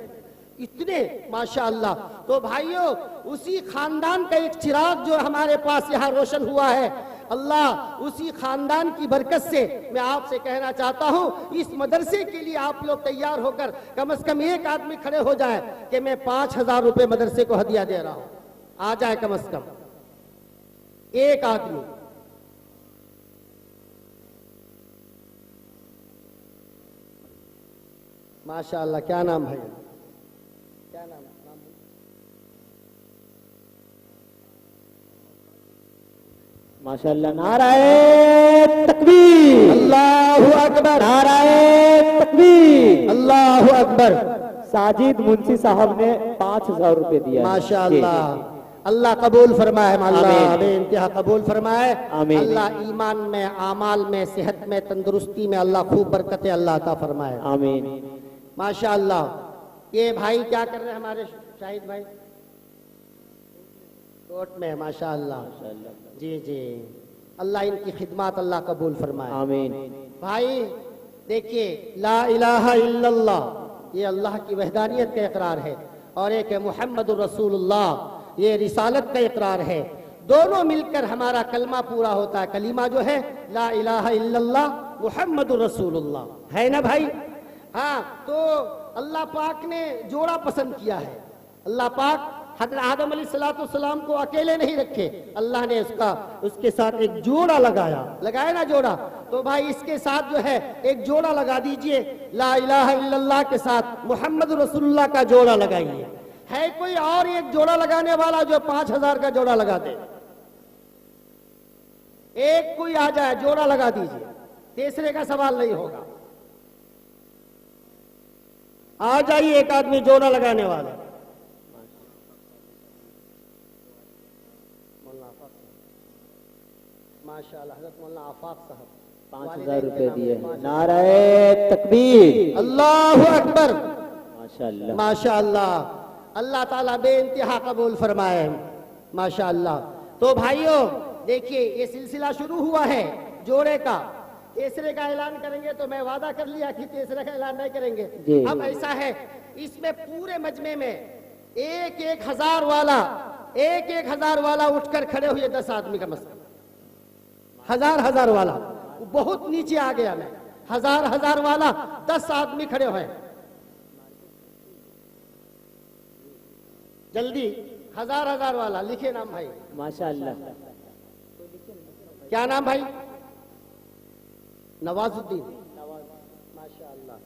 इतने माशाअल्लाह। तो भाइयों उसी खानदान का एक चिराग जो हमारे पास यहाँ रोशन हुआ है, अल्लाह उसी खानदान की बरकत से मैं आपसे कहना चाहता हूँ इस मदरसे के लिए आप लोग तैयार होकर कम से कम एक आदमी खड़े हो जाए कि मैं 5,000 रुपए मदरसे को हदिया दे रहा हूँ। आ जाए कम से कम एक आदमी। माशाअल्लाह, क्या नाम है, क्या नाम? माशाअल्लाह, नाराए तकबीर, अल्लाहु अकबर, नाराए तकबीर, अल्लाहु अकबर। साजिद मुंशी साहब ने 5,000 रुपए दिया। माशाअल्लाह, अल्लाह कबूल फरमाए, अल्लाह बेइंतहा कबूल फरमाए। अल्लाह ईमान में, आमाल में, सेहत में, तंदुरुस्ती में अल्लाह खूब बरकतें अल्लाह अता फरमाए, आमीन। माशाअल्लाह। ये भाई क्या कर रहे हैं हमारे शाहिद भाई? कोर्ट में, माशाअल्लाह जी जी। अल्लाह इनकी खिदमत अल्लाह कबूल फरमाए, आमीन। भाई देखिए, ला इलाहा इल्लल्लाह, ये अल्लाह की वहदानियत का इकरार है, और एक है मुहम्मदुर रसूलुल्लाह, ये रिसालत का इकरार है। दोनों मिलकर हमारा कलमा पूरा होता है। कलीमा जो है ला इलाहा इल्लल्लाह मुहम्मदुर रसूलुल्लाह है ना भाई? हाँ, तो अल्लाह पाक ने जोड़ा पसंद किया है। अल्लाह पाक हज़रत आदम अलैहिस्सलाम को अकेले नहीं रखे, अल्लाह ने उसके साथ एक जोड़ा लगाया ना जोड़ा। तो भाई इसके साथ जो है एक जोड़ा लगा दीजिए, ला इलाहा इल्लल्लाह के साथ मुहम्मद रसूलुल्लाह का जोड़ा लगाइए। है कोई और एक जोड़ा लगाने वाला जो 5,000 का जोड़ा लगा दे? एक कोई आ जाए, जोड़ा लगा दीजिए, तीसरे का सवाल नहीं होगा। आ जाइए एक आदमी जोड़ा लगाने वाला। माशाअल्लाह, हज़रत मौलाना आफाक साहब 5,000 रुपए दिए। नाराए तकबीर, अल्लाहु अकबर, माशाअल्लाह, माशाअल्लाह। अल्लाह ताला बेइंतहा कबूल फरमाए, माशाअल्लाह। तो भाइयों देखिए, ये सिलसिला शुरू हुआ है जोड़े का। तीसरे का ऐलान करेंगे तो मैं वादा कर लिया कि तीसरे का ऐलान नहीं करेंगे। अब ऐसा है, इसमें पूरे मजमे में एक एक हजार वाला उठकर खड़े हुए 10 आदमी का मसला, हजार वाला बहुत नीचे आ गया। मैं हजार वाला 10 आदमी खड़े हुए, जल्दी हजार वाला लिखे नाम भाई। माशाअल्लाह, क्या नाम भाई? नवाजुद्दीन। माशाअल्लाह,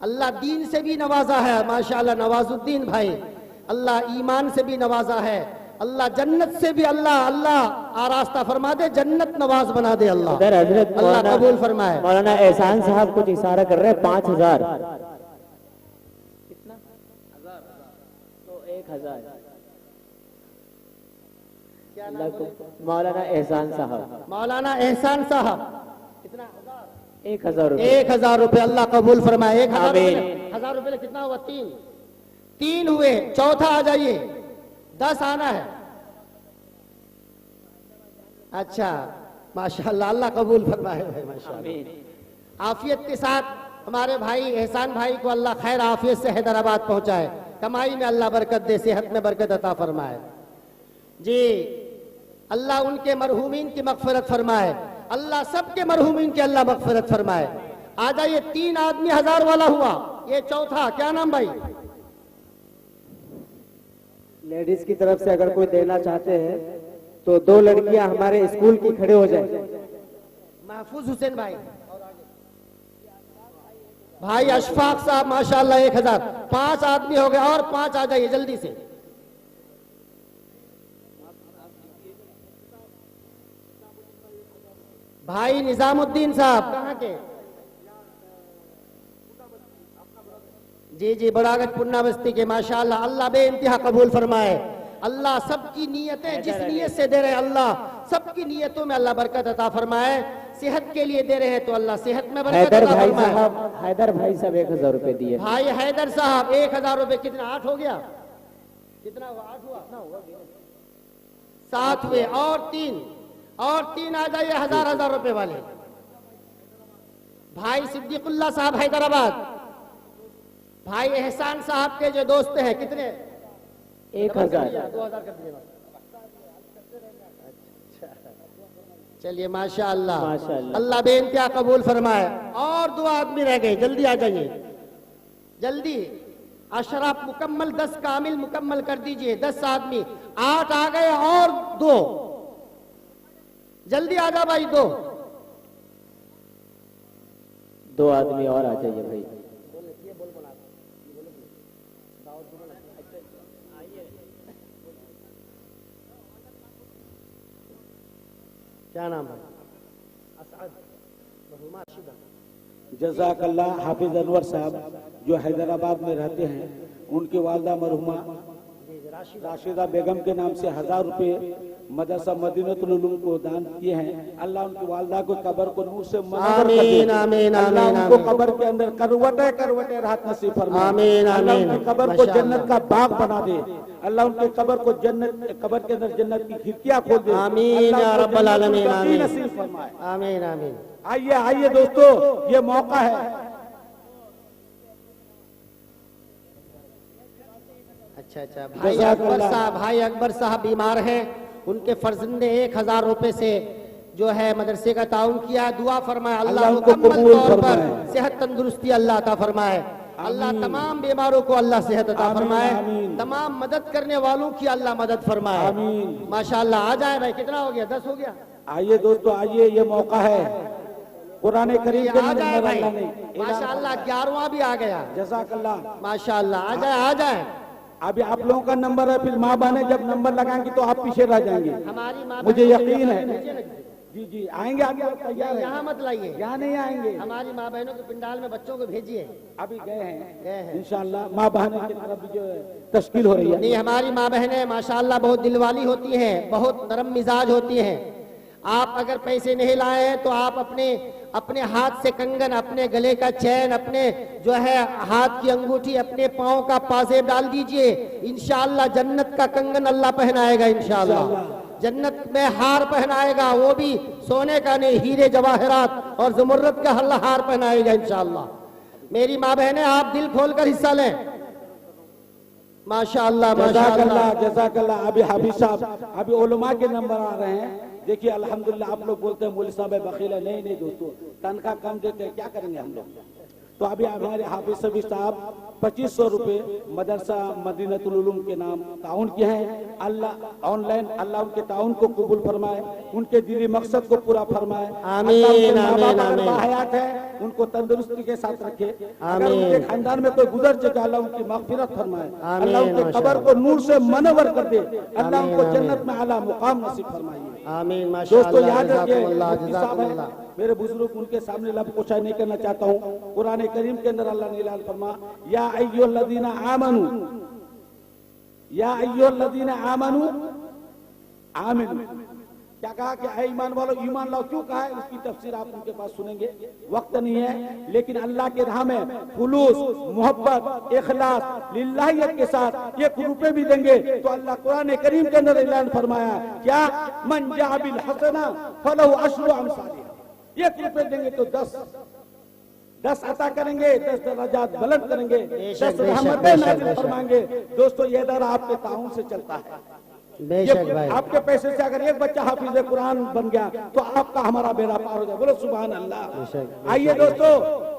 अल्लाह दीन से भी नवाजा है माशाअल्लाह नवाजुद्दीन भाई। अल्लाह ईमान से भी नवाजा है, अल्लाह जन्नत से भी अल्लाह आरास्ता फरमा दे, जन्नत नवाज बना दे अल्लाह। उधर हजरत अल्लाह कबूल फरमाए। मौलाना एहसान साहब कुछ इशारा कर रहे हैं, 5000 कितना? 1000 तो 1000। मौलाना एहसान साहब, मौलाना एहसान साहब कितना? 1000 रुपए। 1000 रुपए अल्लाह कबूल फरमाए। 1000 आमीन। 1000 रुपए कितना हुआ? 3 हुए, चौथा आ जाइए, 10 आना है। अच्छा माशाअल्लाह, अल्लाह कबूल फरमाए भाई माशाअल्लाह। आफियत के साथ हमारे भाई एहसान भाई को अल्लाह खैर आफियत से हैदराबाद पहुंचाए, कमाई में अल्लाह बरकत दे, सेहत में बरकत अता फरमाए जी। अल्लाह उनके मरहूमीन की मगफिरत फरमाए, अल्लाह सबके मरहूमीन की अल्लाह मगफिरत फरमाए। आ जाइए, 3 आदमी 1000 वाला हुआ, ये चौथा। क्या नाम भाई? लेडीज की तरफ से अगर कोई देना चाहते हैं तो 2 लड़कियां हमारे स्कूल की खड़े हो जाए। महफूज हुसैन भाई, भाई अशफाक साहब माशाअल्लाह 1000। 5 आदमी हो गए, और 5 आ जाइए जल्दी से। भाई निजामुद्दीन साहब कहाँ के? जी जी, बड़ागत पुन्ना बस्ती के माशाअल्लाह। अल्लाह बे इंतहा कबूल फरमाए। अल्लाह सबकी नीयतें जिस नीयत से दे रहे हैं, अल्लाह सबकी नीयतों में अल्लाह बरकत अता फरमाए। सेहत के लिए दे रहे हैं तो अल्लाह सेहत में बरकत अता फरमाए। हैदर भाई साहब 1000 रुपए दिए। भाई हैदर साहब 1000 रुपए। कितना? 8 हो गया? कितना हुआ? 8 हुआ, 7 हुए, और 3 आ जाइए 1000 रुपए वाले। भाई सिद्दीकुल्लाह साहब हैदराबाद, भाई एहसान साहब के जो दोस्त हैं, कितने? 1000। 2000 कर दिए। चलिए माशाअल्लाह, अल्लाह बेइंतहा कबूल फरमाए। और 2 आदमी रह गए, जल्दी आ जाइए, जल्दी। अशराफ मुकम्मल 10 कामिल मुकम्मल कर दीजिए। 10 आदमी, 8 आ गए, और 2 जल्दी आ जा भाई। 2 आदमी और आ जाइए भाई। क्या नाम है? जज़ाकल्लाह। हाफिज अनवर साहब जो हैदराबाद में रहते हैं, उनकी वालदा मरहुमा राशिदा बेगम के नाम से 1000 रुपए मदरसा मदीनतुल उलूम को दान किए हैं। अल्लाह उनकी वालदा को कब्र को नूर से मुनव्वर कर दे। आमीन आमीन अल्लाह आमीन उनको आमीन। कब्र के अंदर करवटे राहत नसीब फरमाए। आमीन अल्लाह आमीन। उनकी कब्र को जन्नत का बाग बना दे। अल्लाह उनके कब्र को कब्र के अंदर जन्नत की खिड़कियां खोल दे। आमीन या रब्बल आलमीन। आमीन नसीब फरमाए। आमीन आमीन। आइए दोस्तों, ये मौका है। अच्छा, भाई अकबर साहब, भाई अकबर साहब बीमार हैं, उनके फर्जंद ने 1000 रुपए से जो है मदरसे का ताउन किया। दुआ फरमाए, अल्लाह मुकम्मल तौर पर सेहत तंदुरुस्ती अल्लाह अता फरमाए। अल्लाह तमाम बीमारों को अल्लाह सेहत अता फरमाए। तमाम मदद करने वालों की अल्लाह मदद फरमाए। माशाअल्लाह। आ जाए भाई, कितना हो गया? 10 हो गया। आइए दोस्तों, आइए, ये मौका है। कुरान करीम के आ जाए भाई अंदर माशाअल्लाह। 11वां भी आ गया। जज़ाकल्लाह। माशाअल्लाह। आ जाए। अभी आप लोगों का नंबर है, फिर माँ बहने जब नंबर लगाएंगी तो आप पीछे रह जाएंगे। हमारी माँ मुझे यकीन है। जी आएंगे, आगे आप तैयार हैं? यहाँ मत लाइए, यहाँ नहीं आएंगे। हमारी माँ बहनों के पंडाल में बच्चों को भेजिए। अभी गए हैं इंशाअल्लाह। माँ बहनों की तरफ जो तश्कील हो रही है। नहीं, हमारी माँ बहनें माशाअल्लाह बहुत दिलवाली होती हैं, बहुत नरम मिजाज होती हैं। आप अगर पैसे नहीं लाए हैं तो आप अपने हाथ से कंगन, अपने गले का चैन, अपने जो है हाथ की अंगूठी, अपने पाँव का पाजेब डाल दीजिए। इंशाअल्लाह जन्नत का कंगन अल्लाह पहनाएगा। इंशाअल्लाह जन्नत में हार पहनाएगा, वो भी सोने का नहीं, हीरे जवाहरात और ज़मुर्रत का हार पहनाएगा इंशाअल्लाह। मेरी माँ बहनें, आप दिल खोलकर हिस्सा लें। माशाअल्लाह माशाअल्लाह जज़ाकल्लाह। अभी हाफिज साहब, अभी उलमा के नंबर आ रहे हैं। देखिए अल्हम्दुलिल्लाह। आप लोग बोलते हैं मौलवी साहब बखील है। नहीं दोस्तों, तनख्वाह कम देते हैं, क्या करेंगे हम लोग? तो अभी हमारे हाफिज सभी साहब 2500 रुपए मदरसा मदीनतुल उलूम के नाम ताउन किए हैं। अल्लाह ऑनलाइन अल्लाह उनके ताउन को कबूल फरमाए, उनके दिली मकसद को पूरा फरमाए। आमीन, अल्लाह उनके आमीन, माँ-बाप अगर आमीन। बाहयात है उनको तंदुरुस्ती के साथ रखे। अगर आमीन। उनके खानदान में कोई गुजर चुका अल्लाह उनकी मगफिरत फरमाए। आमीन, अल्लाह उनके माशाअल्लाह। कब्र को नूर से मनवर कर दे। अल्लाह आमीन, उनको आमीन। जन्नत में आला मुकाम नसीब फरमाइए। आमीन दोस्तों माशाअल्लाह, याद रखिए, जज़ाकुमुल्लाह, मुफ्ती साहब हैं, जज़ाकुमुल्लाह। मेरे बुजुर्ग, उनके सामने लब कुशाई नहीं करना चाहता हूँ। कुरान करीम के अंदर अल्लाह ने ऐलान फरमा, या अय्युहल्लज़ीना आमनू, या अय्युहल्लज़ीना आमनू आमिनू। क्या कहा कि ऐ ईमान वालो ईमान लाओ, क्यों कहा है उसकी तफसीर आप उनके पास सुनेंगे, वक्त नहीं है। लेकिन अल्लाह के राह में खुलूस, मोहब्बत, इखलास, लिल्लाहियत के साथ 1 रुपए भी देंगे तो अल्लाह कुरान करीम के अंदर ऐलान फरमाया, क्या मन जा बिल हसना फलहु अशरु अमसालिहा। 1 रुपए देंगे तो 10 अता करेंगे, 10 दर्जात बुलंद करेंगे, 10 रहमतें नाज़िल फरमाएंगे। दोस्तों ये दर आपके ताउन से चलता है। बेशक भाई, आपके पैसे से अगर एक बच्चा हाफिज कुरान बन गया तो आपका हमारा बेड़ा पार हो जाए। बोलो सुभान अल्लाह। आइए दोस्तों,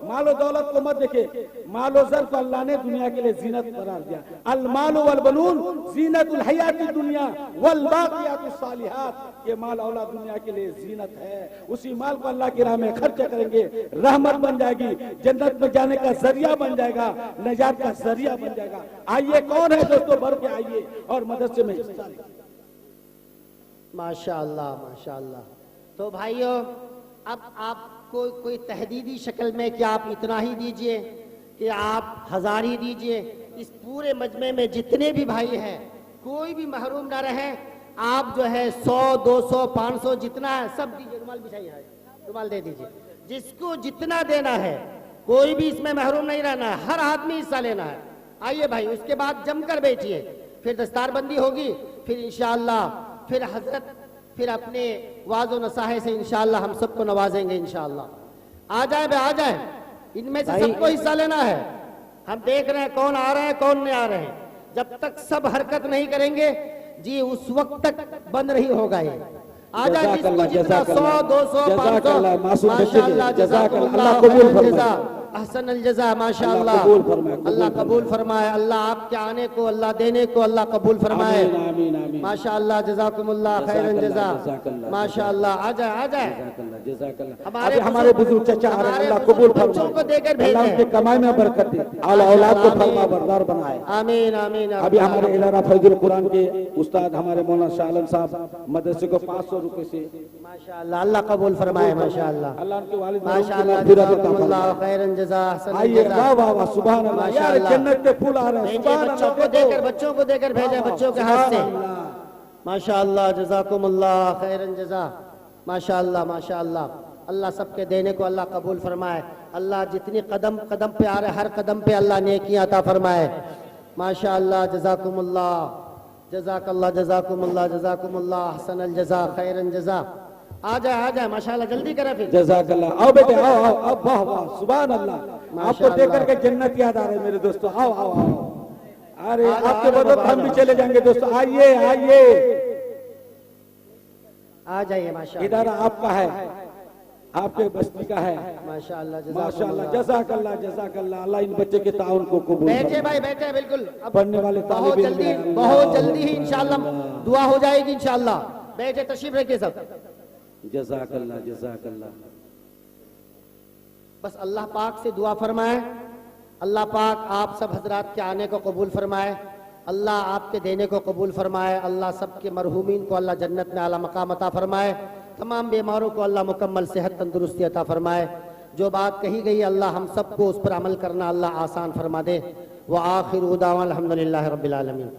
मालो दौलत को मत देखे, मालो ज़र को अल्लाह ने दुनिया के लिए जीनत करार दिया। अल मालु वल बलून जीनतुल हयाती दुनिया वल बाकियातुस सालिहात। ये माल औलाद दुनिया के लिए जीनत है। उसी माल को अल्लाह की राह में खर्च करेंगे, रहमत बन जाएगी, जन्नत में जाने का जरिया बन जाएगा, नजात का जरिया बन जाएगा। आइए, कौन है दोस्तों, बढ़ के आइए और मदरसे में हिस्सा लें। माशाअल्लाह माशाअल्लाह। तो भाइयों, अब आपको कोई तहदीदी शक्ल में कि आप इतना ही दीजिए कि आप 1000 ही दीजिए, इस पूरे मजमे में जितने भी भाई हैं कोई भी महरूम ना रहे। आप जो है 100 200 500 जितना है सब दीजिए। रुमाल बिछाइए, रुमाल दे दीजिए, जिसको जितना देना है, कोई भी इसमें महरूम नहीं रहना है, हर आदमी हिस्सा लेना है। आइए भाई, उसके बाद जमकर बैठिए, फिर दस्तारबंदी होगी, फिर इंशाअल्लाह फिर हजरत फिर अपने वाज़ो नसाहे से इंशाअल्लाह हम सबको नवाजेंगे इंशाअल्लाह। आ जाए भाई, आ जाए, इनमें से सबको हिस्सा लेना है। हम देख रहे हैं कौन आ रहे हैं कौन नहीं आ रहे हैं। जब तक सब हरकत नहीं करेंगे जी, उस वक्त तक बंद नहीं होगा ये। आ जाए, जिसको जितना 100 200 500 माशाअल्लाह, जज़ाकल्लाह खैरन जज़ा, अहसन अल जज़ा, माशाअल्लाह। अल्लाह कबूल फरमाए, अल्लाह आपके आने को, अल्लाह देने को अल्लाह कबूल फरमाए। माशाअल्लाह, जज़ाकुमुल्लाह खैरन जज़ा, माशाअल्लाह। आ जाए, आ जाए। हमारे बुजुर्ग चचा आ रहे हैं, अल्लाह कबूल बच्चों को देकर अल्लाह उनके भेजें। कमाई में बरकत दे, आला औलाद को फरमा बरदार बनाए। आमीन आमीन। अभी हमारे इलारा फैजुल कुरान के उस्ताद हमारे मौलाना शाह आलम साहब मदरसे को 500 रुपए से माशाअल्लाह, अल्लाह कबूल फरमाए। माशाअल्लाह, अल्लाह उनके वालिद माशाअल्लाह, जज़ाकुमुल्लाह खैरन जज़ा, अहसन आइए, जज़ा। वाह वाह वाह, सुभान अल्लाह। यार माशाअल्लाह। जन्नत के फूल आ रहे हैं, भेजिए, सुभान बच्चों को अल्लाह। देकर, बच्चों को देकर भेजें, बच्चों के हाथ से। अल्लाह। माशाअल्लाह, जज़ाकुमुल्लाह खैरन जज़ा, माशाअल्लाह माशाअल्लाह। अल्लाह सबके देने को अल्लाह कबूल फरमाए। अल्लाह जितनी कदम कदम पे आ रहे, हर कदम पे अल्लाह नेकियां अता फरमाए। माशाअल्लाह, जज़ाकुमुल्लाह, जज़ाकल्लाह, जज़ाकुमुल्लाह, जज़ाकुमुल्लाह, अहसन अल जज़ा, खैरन जज़ा। आ जाए, आ जाए, माशाअल्लाह, जल्दी करें फिर। जज़ाकल्लाह। आओ बेटे, आओ आओ, अब वाह वाह, सुभान अल्लाह। आपको माशाअल्लाह। देख करके जन्नत याद आ रहे मेरे दोस्तों। आओ आओ आओ। अरे आ जाओ, आपके आ जाओ बदौलत बाबा, हम आ भी जाओ। चले जाएंगे दोस्तों। आइए आइए, आ जाइए। माशाअल्लाह, इदारा आपका है, आपके बस्ती का है। माशाअल्लाह, माशाअल्लाह, जज़ाकुमुल्लाह। जज़ाकल्लाह जज़ाकल्लाह। अल्लाह इन बच्चे के ताउन को कबूल बैठे फरमाए। भाई, बैठे, बिल्कुल। अब पढ़ने वाले बहुत तालिब जल्दी, इल्म, बहुत जल्दी ही इंशाअल्लाह दुआ हो जाएगी इंशाअल्लाह। बैठे, तशरीफ रखिए सब। जज़ाकल्लाह जज़ाकल्लाह। बस अल्लाह पाक से दुआ फरमाए, अल्लाह पाक आप सब हजरात के आने को कबूल फरमाए, अल्लाह आपके देने को कबूल फरमाए, अल्लाह सबके मरहूमीन को अल्लाह जन्नत में आला मकाम अता फरमाए, तमाम बीमारों को अल्लाह मुकम्मल सेहत तंदुरुस्ती अता फरमाए। जो बात कही गई अल्लाह हम सबको उस पर अमल करना अल्लाह आसान फरमा दे। व आखिर दावा अल्हम्दुलिल्लाहि रब्बिल आलमीन।